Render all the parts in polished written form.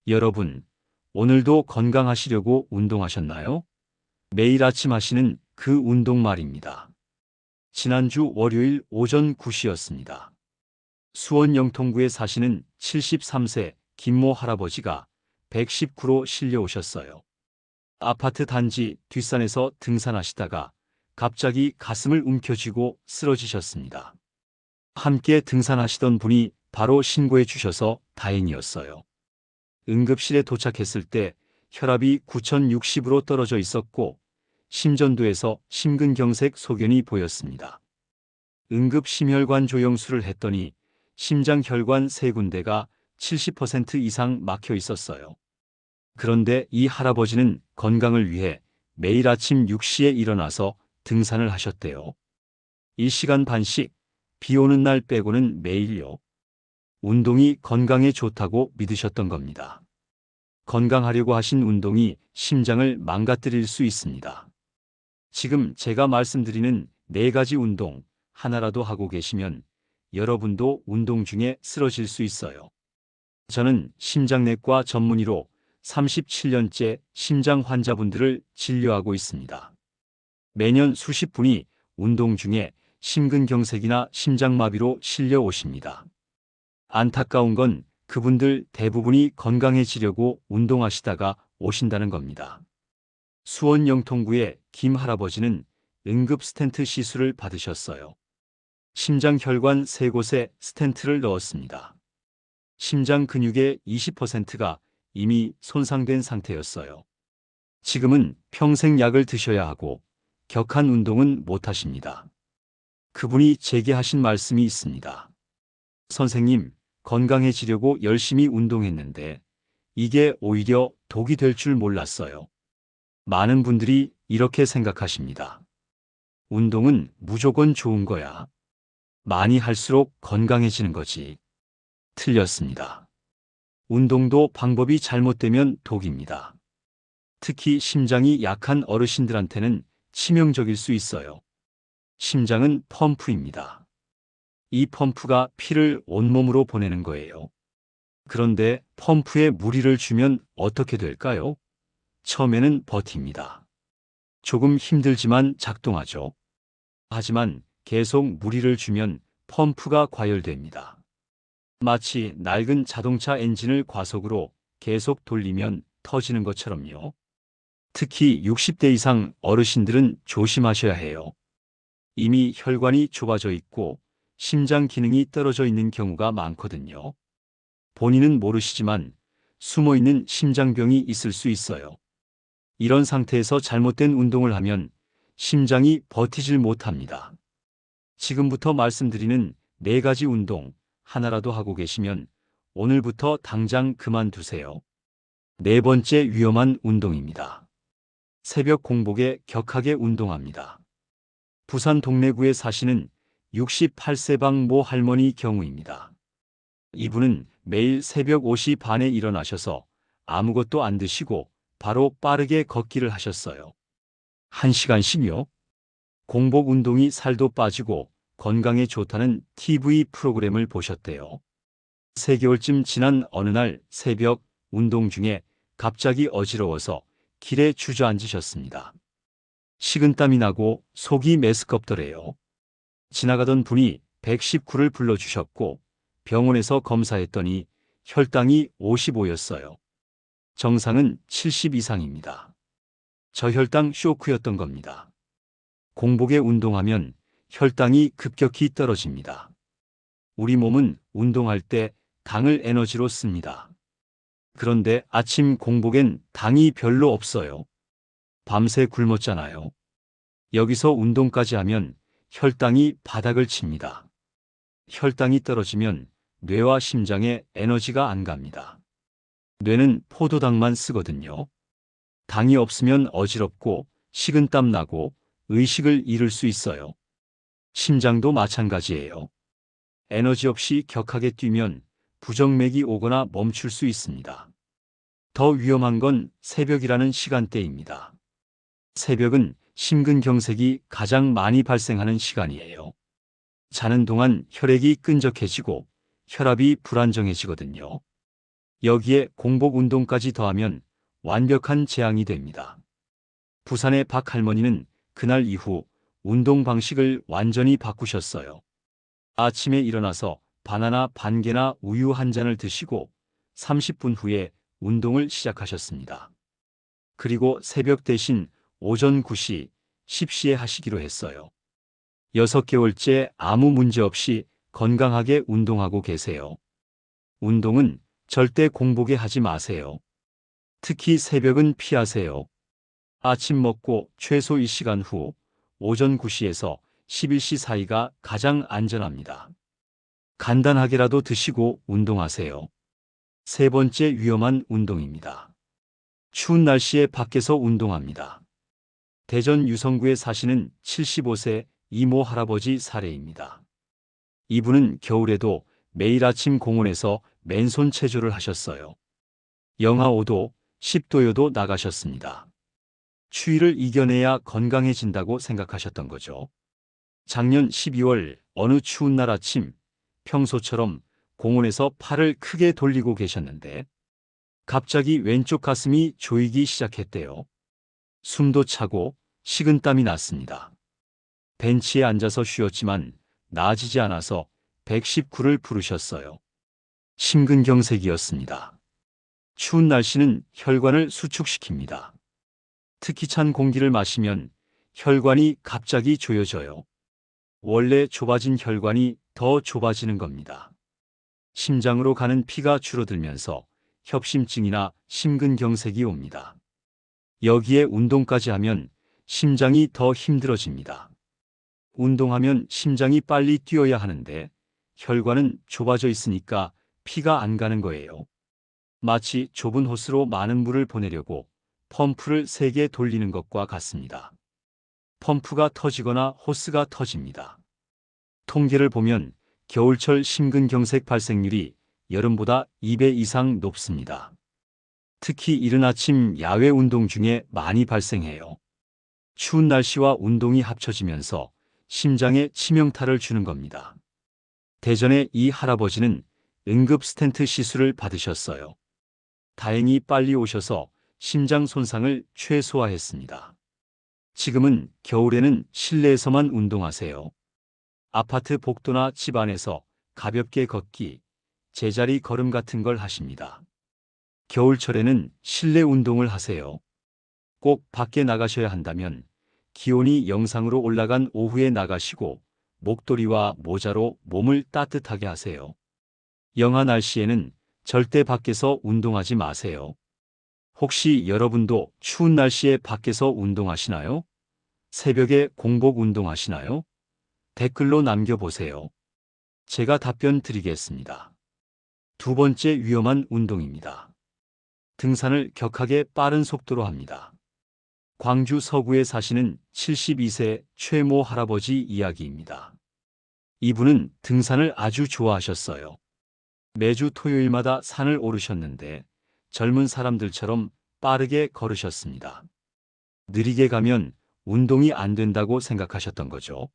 여러분, 오늘도 건강하시려고 운동하셨나요? 매일 아침 하시는 그 운동 말입니다. 지난주 월요일 오전 9시였습니다. 수원 영통구에 사시는 73세 김모 할아버지가 119로 실려오셨어요. 아파트 단지 뒷산에서 등산하시다가 갑자기 가슴을 움켜쥐고 쓰러지셨습니다. 함께 등산하시던 분이 바로 신고해 주셔서 다행이었어요. 응급실에 도착했을 때 혈압이 9060으로 떨어져 있었고 심전도에서 심근경색 소견이 보였습니다. 응급심혈관 조영술을 했더니 심장혈관 3군데가 70% 이상 막혀 있었어요. 그런데 이 할아버지는 건강을 위해 매일 아침 6시에 일어나서 등산을 하셨대요. 1시간 반씩 비 오는 날 빼고는 매일요. 운동이 건강에 좋다고 믿으셨던 겁니다. 건강하려고 하신 운동이 심장을 망가뜨릴 수 있습니다. 지금 제가 말씀드리는 4가지 운동 하나라도 하고 계시면 여러분도 운동 중에 쓰러질 수 있어요. 저는 심장내과 전문의로 37년째 심장 환자분들을 진료하고 있습니다. 매년 수십 분이 운동 중에 심근경색이나 심장마비로 실려 오십니다. 안타까운 건 그분들 대부분이 건강해지려고 운동하시다가 오신다는 겁니다. 수원 영통구의 김 할아버지는 응급 스텐트 시술을 받으셨어요. 심장혈관 3곳에 스텐트를 넣었습니다. 심장 근육의 20%가 이미 손상된 상태였어요. 지금은 평생 약을 드셔야 하고 격한 운동은 못 하십니다. 그분이 제게 하신 말씀이 있습니다. 선생님, 건강해지려고 열심히 운동했는데 이게 오히려 독이 될 줄 몰랐어요. 많은 분들이 이렇게 생각하십니다. 운동은 무조건 좋은 거야. 많이 할수록 건강해지는 거지. 틀렸습니다. 운동도 방법이 잘못되면 독입니다. 특히 심장이 약한 어르신들한테는 치명적일 수 있어요. 심장은 펌프입니다. 이 펌프가 피를 온몸으로 보내는 거예요. 그런데 펌프에 무리를 주면 어떻게 될까요? 처음에는 버팁니다. 조금 힘들지만 작동하죠. 하지만 계속 무리를 주면 펌프가 과열됩니다. 마치 낡은 자동차 엔진을 과속으로 계속 돌리면 터지는 것처럼요. 특히 60대 이상 어르신들은 조심하셔야 해요. 이미 혈관이 좁아져 있고 심장 기능이 떨어져 있는 경우가 많거든요. 본인은 모르시지만 숨어있는 심장병이 있을 수 있어요. 이런 상태에서 잘못된 운동을 하면 심장이 버티질 못합니다. 지금부터 말씀드리는 4가지 운동 하나라도 하고 계시면 오늘부터 당장 그만두세요. 4번째 위험한 운동입니다. 새벽 공복에 격하게 운동합니다. 부산 동래구에 사시는 68세 방 모 할머니 경우입니다. 이분은 매일 새벽 5시 반에 일어나셔서 아무것도 안 드시고 바로 빠르게 걷기를 하셨어요. 1시간씩요? 공복 운동이 살도 빠지고 건강에 좋다는 TV 프로그램을 보셨대요. 3개월쯤 지난 어느 날 새벽 운동 중에 갑자기 어지러워서 길에 주저앉으셨습니다. 식은땀이 나고 속이 메스껍더래요. 지나가던 분이 119를 불러주셨고 병원에서 검사했더니 혈당이 55였어요. 정상은 70 이상입니다. 저혈당 쇼크였던 겁니다. 공복에 운동하면 혈당이 급격히 떨어집니다. 우리 몸은 운동할 때 당을 에너지로 씁니다. 그런데 아침 공복엔 당이 별로 없어요. 밤새 굶었잖아요. 여기서 운동까지 하면 혈당이 바닥을 칩니다. 혈당이 떨어지면 뇌와 심장에 에너지가 안 갑니다. 뇌는 포도당만 쓰거든요. 당이 없으면 어지럽고 식은땀 나고 의식을 잃을 수 있어요. 심장도 마찬가지예요. 에너지 없이 격하게 뛰면 부정맥이 오거나 멈출 수 있습니다. 더 위험한 건 새벽이라는 시간대입니다. 새벽은 심근경색이 가장 많이 발생하는 시간이에요. 자는 동안 혈액이 끈적해지고 혈압이 불안정해지거든요. 여기에 공복 운동까지 더하면 완벽한 재앙이 됩니다. 부산의 박 할머니는 그날 이후 운동 방식을 완전히 바꾸셨어요. 아침에 일어나서 바나나 반 개나 우유 한 잔을 드시고 30분 후에 운동을 시작하셨습니다. 그리고 새벽 대신 오전 9시, 10시에 하시기로 했어요. 6개월째 아무 문제 없이 건강하게 운동하고 계세요. 운동은 절대 공복에 하지 마세요. 특히 새벽은 피하세요. 아침 먹고 최소 1시간 후 오전 9시에서 11시 사이가 가장 안전합니다. 간단하게라도 드시고 운동하세요. 세 번째 위험한 운동입니다. 추운 날씨에 밖에서 운동합니다. 대전 유성구에 사시는 75세 이모 할아버지 사례입니다. 이분은 겨울에도 매일 아침 공원에서 맨손 체조를 하셨어요. 영하 5도, 10도여도 나가셨습니다. 추위를 이겨내야 건강해진다고 생각하셨던 거죠. 작년 12월 어느 추운 날 아침, 평소처럼 공원에서 팔을 크게 돌리고 계셨는데 갑자기 왼쪽 가슴이 조이기 시작했대요. 숨도 차고 식은땀이 났습니다. 벤치에 앉아서 쉬었지만 나아지지 않아서 119를 부르셨어요. 심근경색이었습니다. 추운 날씨는 혈관을 수축시킵니다. 특히 찬 공기를 마시면 혈관이 갑자기 조여져요. 원래 좁아진 혈관이 더 좁아지는 겁니다. 심장으로 가는 피가 줄어들면서 협심증이나 심근경색이 옵니다. 여기에 운동까지 하면 심장이 더 힘들어집니다. 운동하면 심장이 빨리 뛰어야 하는데 혈관은 좁아져 있으니까 피가 안 가는 거예요. 마치 좁은 호스로 많은 물을 보내려고 펌프를 세게 돌리는 것과 같습니다. 펌프가 터지거나 호스가 터집니다. 통계를 보면 겨울철 심근경색 발생률이 여름보다 2배 이상 높습니다. 특히 이른 아침 야외 운동 중에 많이 발생해요. 추운 날씨와 운동이 합쳐지면서 심장에 치명타를 주는 겁니다. 대전의 이 할아버지는 응급 스텐트 시술을 받으셨어요. 다행히 빨리 오셔서 심장 손상을 최소화했습니다. 지금은 겨울에는 실내에서만 운동하세요. 아파트 복도나 집 안에서 가볍게 걷기, 제자리 걸음 같은 걸 하십니다. 겨울철에는 실내 운동을 하세요. 꼭 밖에 나가셔야 한다면 기온이 영상으로 올라간 오후에 나가시고 목도리와 모자로 몸을 따뜻하게 하세요. 영하 날씨에는 절대 밖에서 운동하지 마세요. 혹시 여러분도 추운 날씨에 밖에서 운동하시나요? 새벽에 공복 운동하시나요? 댓글로 남겨보세요. 제가 답변 드리겠습니다. 두 번째 위험한 운동입니다. 등산을 격하게 빠른 속도로 합니다. 광주 서구에 사시는 72세 최모 할아버지 이야기입니다. 이분은 등산을 아주 좋아하셨어요. 매주 토요일마다 산을 오르셨는데 젊은 사람들처럼 빠르게 걸으셨습니다. 느리게 가면 운동이 안 된다고 생각하셨던 거죠.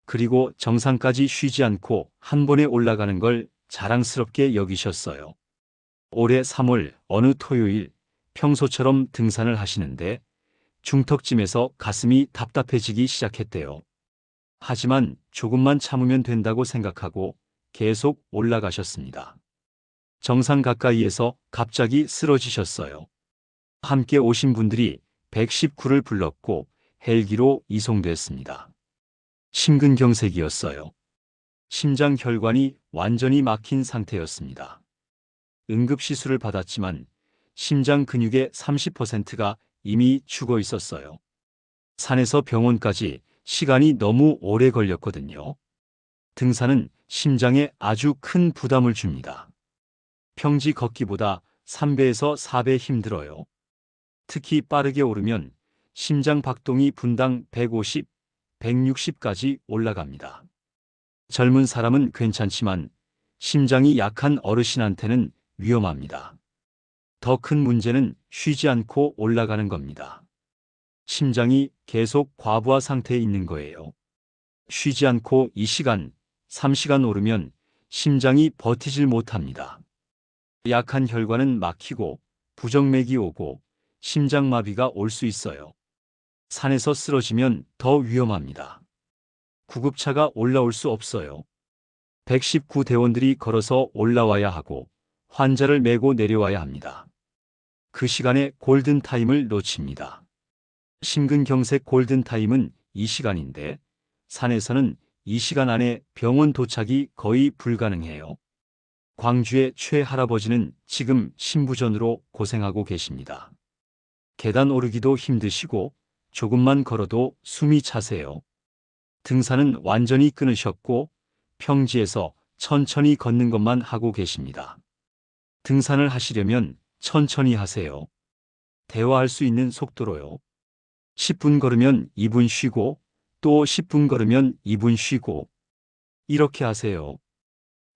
그리고 정상까지 쉬지 않고 한 번에 올라가는 걸 자랑스럽게 여기셨어요. 올해 3월 어느 토요일 평소처럼 등산을 하시는데 중턱쯤에서 가슴이 답답해지기 시작했대요. 하지만 조금만 참으면 된다고 생각하고 계속 올라가셨습니다. 정상 가까이에서 갑자기 쓰러지셨어요. 함께 오신 분들이 119를 불렀고 헬기로 이송됐습니다. 심근경색이었어요. 심장 혈관이 완전히 막힌 상태였습니다. 응급시술을 받았지만 심장 근육의 30%가 이미 죽어 있었어요. 산에서 병원까지 시간이 너무 오래 걸렸거든요. 등산은 심장에 아주 큰 부담을 줍니다. 평지 걷기보다 3배에서 4배 힘들어요. 특히 빠르게 오르면 심장 박동이 분당 150, 160까지 올라갑니다. 젊은 사람은 괜찮지만 심장이 약한 어르신한테는 위험합니다. 더 큰 문제는 쉬지 않고 올라가는 겁니다. 심장이 계속 과부하 상태에 있는 거예요. 쉬지 않고 2시간, 3시간 오르면 심장이 버티질 못합니다. 약한 혈관은 막히고 부정맥이 오고 심장마비가 올 수 있어요. 산에서 쓰러지면 더 위험합니다. 구급차가 올라올 수 없어요. 119 대원들이 걸어서 올라와야 하고 환자를 메고 내려와야 합니다. 그 시간에 골든타임을 놓칩니다. 심근경색 골든타임은 이 시간인데 산에서는 이 시간 안에 병원 도착이 거의 불가능해요. 광주의 최 할아버지는 지금 신부전으로 고생하고 계십니다. 계단 오르기도 힘드시고 조금만 걸어도 숨이 차세요. 등산은 완전히 끊으셨고 평지에서 천천히 걷는 것만 하고 계십니다. 등산을 하시려면 천천히 하세요. 대화할 수 있는 속도로요. 10분 걸으면 2분 쉬고 또 10분 걸으면 2분 쉬고 이렇게 하세요.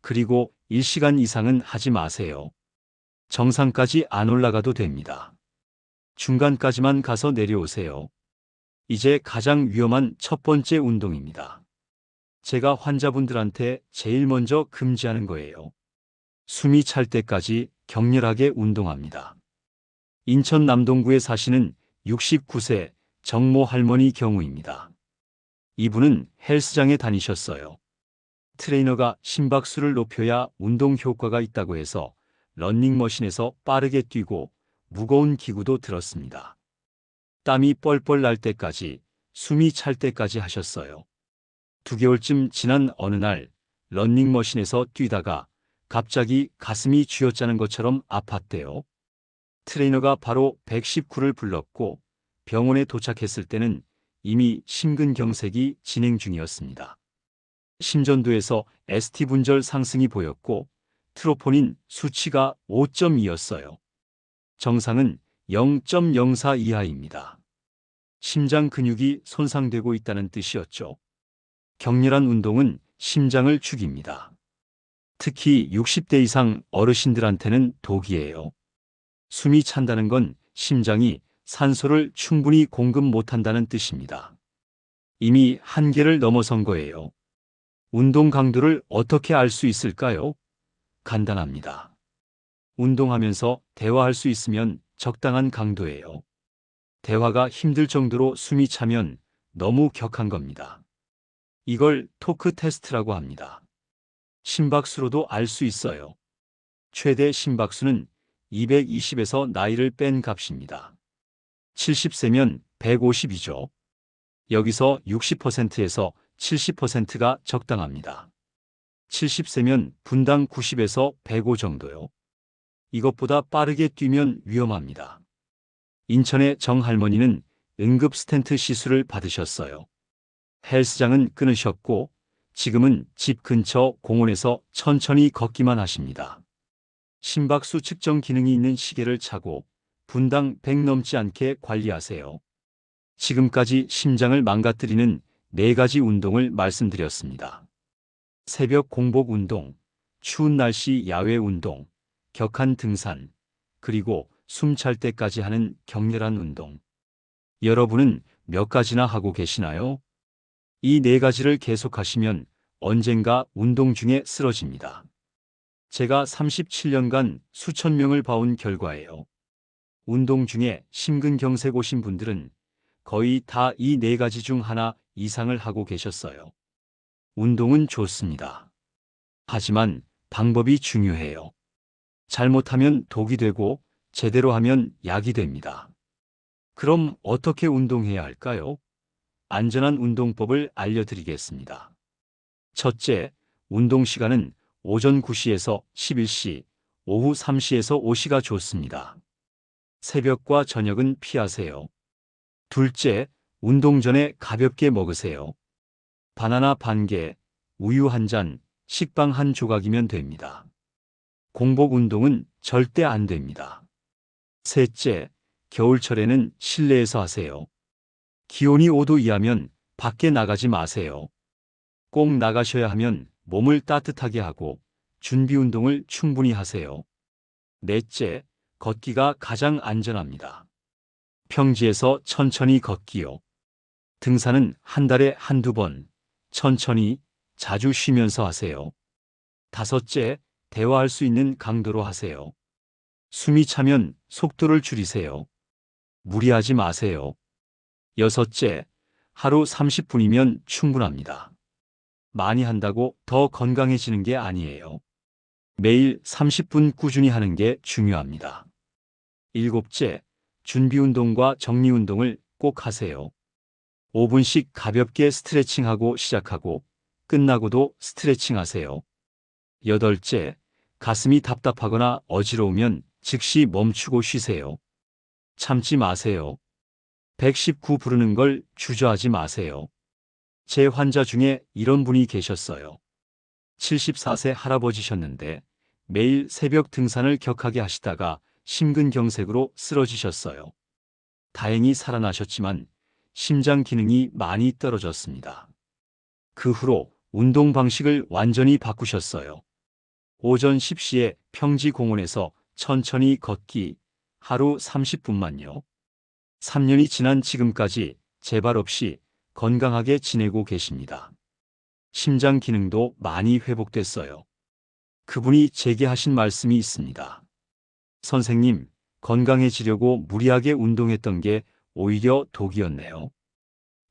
그리고 1시간 이상은 하지 마세요. 정상까지 안 올라가도 됩니다. 중간까지만 가서 내려오세요. 이제 가장 위험한 첫 번째 운동입니다. 제가 환자분들한테 제일 먼저 금지하는 거예요. 숨이 찰 때까지 격렬하게 운동합니다. 인천 남동구에 사시는 69세 정모 할머니 경우입니다. 이분은 헬스장에 다니셨어요. 트레이너가 심박수를 높여야 운동 효과가 있다고 해서 러닝머신에서 빠르게 뛰고 무거운 기구도 들었습니다. 땀이 뻘뻘 날 때까지, 숨이 찰 때까지 하셨어요. 2개월쯤 지난 어느 날 러닝머신에서 뛰다가 갑자기 가슴이 쥐어짜는 것처럼 아팠대요. 트레이너가 바로 119를 불렀고 병원에 도착했을 때는 이미 심근경색이 진행 중이었습니다. 심전도에서 ST 분절 상승이 보였고 트로포닌 수치가 5.2였어요. 정상은 0.04 이하입니다. 심장 근육이 손상되고 있다는 뜻이었죠. 격렬한 운동은 심장을 죽입니다. 특히 60대 이상 어르신들한테는 독이에요. 숨이 찬다는 건 심장이 산소를 충분히 공급 못한다는 뜻입니다. 이미 한계를 넘어선 거예요. 운동 강도를 어떻게 알 수 있을까요? 간단합니다. 운동하면서 대화할 수 있으면 적당한 강도예요. 대화가 힘들 정도로 숨이 차면 너무 격한 겁니다. 이걸 토크 테스트라고 합니다. 심박수로도 알 수 있어요. 최대 심박수는 220에서 나이를 뺀 값입니다. 70세면 150이죠. 여기서 60%에서 70%가 적당합니다. 70세면 분당 90에서 105 정도요. 이것보다 빠르게 뛰면 위험합니다. 인천의 정 할머니는 응급 스텐트 시술을 받으셨어요. 헬스장은 끊으셨고 지금은 집 근처 공원에서 천천히 걷기만 하십니다. 심박수 측정 기능이 있는 시계를 차고 분당 100 넘지 않게 관리하세요. 지금까지 심장을 망가뜨리는 4가지 운동을 말씀드렸습니다. 새벽 공복 운동, 추운 날씨 야외 운동, 격한 등산, 그리고 숨 찰 때까지 하는 격렬한 운동. 여러분은 몇 가지나 하고 계시나요? 이 4가지를 계속하시면 언젠가 운동 중에 쓰러집니다. 제가 37년간 수천 명을 봐온 결과예요. 운동 중에 심근경색 오신 분들은 거의 다 이 4가지 중 하나 이상을 하고 계셨어요. 운동은 좋습니다. 하지만 방법이 중요해요. 잘못하면 독이 되고 제대로 하면 약이 됩니다. 그럼 어떻게 운동해야 할까요? 안전한 운동법을 알려드리겠습니다. 첫째, 운동 시간은 오전 9시에서 11시, 오후 3시에서 5시가 좋습니다. 새벽과 저녁은 피하세요. 둘째, 운동 전에 가볍게 먹으세요. 바나나 반 개, 우유 한 잔, 식빵 한 조각이면 됩니다. 공복 운동은 절대 안 됩니다. 셋째, 겨울철에는 실내에서 하세요. 기온이 5도 이하면 밖에 나가지 마세요. 꼭 나가셔야 하면 몸을 따뜻하게 하고 준비 운동을 충분히 하세요. 넷째, 걷기가 가장 안전합니다. 평지에서 천천히 걷기요. 등산은 한 달에 한두 번, 천천히, 자주 쉬면서 하세요. 다섯째, 대화할 수 있는 강도로 하세요. 숨이 차면 속도를 줄이세요. 무리하지 마세요. 여섯째, 하루 30분이면 충분합니다. 많이 한다고 더 건강해지는 게 아니에요. 매일 30분 꾸준히 하는 게 중요합니다. 일곱째, 준비 운동과 정리 운동을 꼭 하세요. 5분씩 가볍게 스트레칭하고 시작하고 끝나고도 스트레칭 하세요. 여덟째, 가슴이 답답하거나 어지러우면 즉시 멈추고 쉬세요. 참지 마세요. 119 부르는 걸 주저하지 마세요. 제 환자 중에 이런 분이 계셨어요. 74세 할아버지셨는데 매일 새벽 등산을 격하게 하시다가 심근경색으로 쓰러지셨어요. 다행히 살아나셨지만 심장 기능이 많이 떨어졌습니다. 그 후로 운동 방식을 완전히 바꾸셨어요. 오전 10시에 평지공원에서 천천히 걷기, 하루 30분만요. 3년이 지난 지금까지 재발 없이 건강하게 지내고 계십니다. 심장 기능도 많이 회복됐어요. 그분이 제게 하신 말씀이 있습니다. 선생님, 건강해지려고 무리하게 운동했던 게 오히려 독이었네요.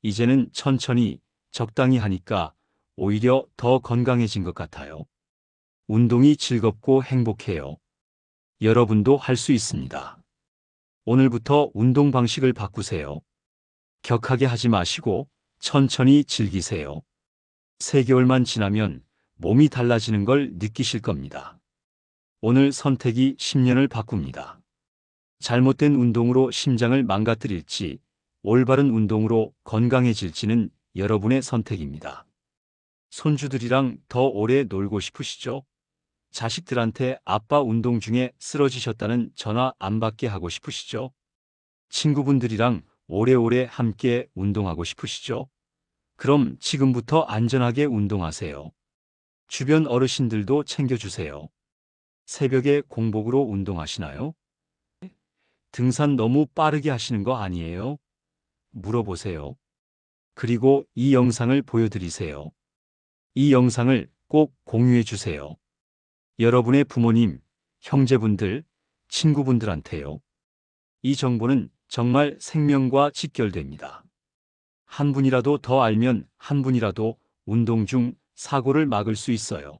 이제는 천천히, 적당히 하니까 오히려 더 건강해진 것 같아요. 운동이 즐겁고 행복해요. 여러분도 할 수 있습니다. 오늘부터 운동 방식을 바꾸세요. 격하게 하지 마시고 천천히 즐기세요. 3개월만 지나면 몸이 달라지는 걸 느끼실 겁니다. 오늘 선택이 10년을 바꿉니다. 잘못된 운동으로 심장을 망가뜨릴지, 올바른 운동으로 건강해질지는 여러분의 선택입니다. 손주들이랑 더 오래 놀고 싶으시죠? 자식들한테 아빠 운동 중에 쓰러지셨다는 전화 안 받게 하고 싶으시죠? 친구분들이랑 오래오래 함께 운동하고 싶으시죠? 그럼 지금부터 안전하게 운동하세요. 주변 어르신들도 챙겨주세요. 새벽에 공복으로 운동하시나요? 등산 너무 빠르게 하시는 거 아니에요? 물어보세요. 그리고 이 영상을 보여드리세요. 이 영상을 꼭 공유해 주세요. 여러분의 부모님, 형제분들, 친구분들한테요. 이 정보는 정말 생명과 직결됩니다. 한 분이라도 더 알면 한 분이라도 운동 중 사고를 막을 수 있어요.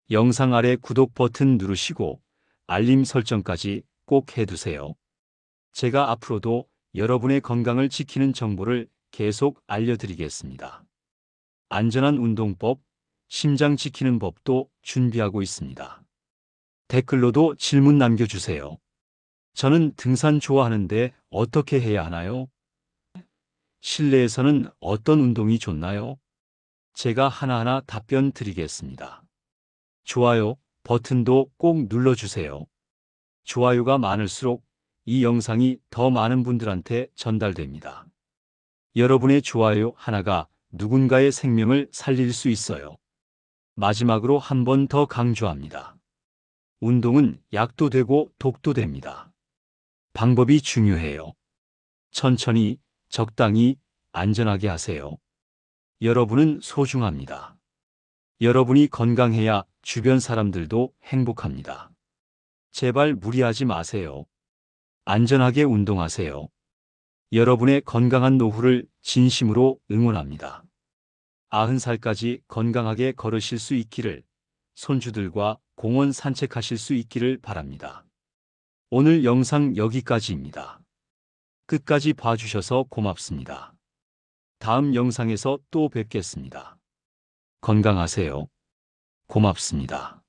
영상 아래 구독 버튼 누르시고 알림 설정까지 꼭 해두세요. 제가 앞으로도 여러분의 건강을 지키는 정보를 계속 알려드리겠습니다. 안전한 운동법, 심장 지키는 법도 준비하고 있습니다. 댓글로도 질문 남겨주세요. 저는 등산 좋아하는데 어떻게 해야 하나요? 실내에서는 어떤 운동이 좋나요? 제가 하나하나 답변 드리겠습니다. 좋아요 버튼도 꼭 눌러주세요. 좋아요가 많을수록 이 영상이 더 많은 분들한테 전달됩니다. 여러분의 좋아요 하나가 누군가의 생명을 살릴 수 있어요. 마지막으로 한 번 더 강조합니다. 운동은 약도 되고 독도 됩니다. 방법이 중요해요. 천천히, 적당히, 안전하게 하세요. 여러분은 소중합니다. 여러분이 건강해야 주변 사람들도 행복합니다. 제발 무리하지 마세요. 안전하게 운동하세요. 여러분의 건강한 노후를 진심으로 응원합니다. 90살까지 건강하게 걸으실 수 있기를, 손주들과 공원 산책하실 수 있기를 바랍니다. 오늘 영상 여기까지입니다. 끝까지 봐주셔서 고맙습니다. 다음 영상에서 또 뵙겠습니다. 건강하세요. 고맙습니다.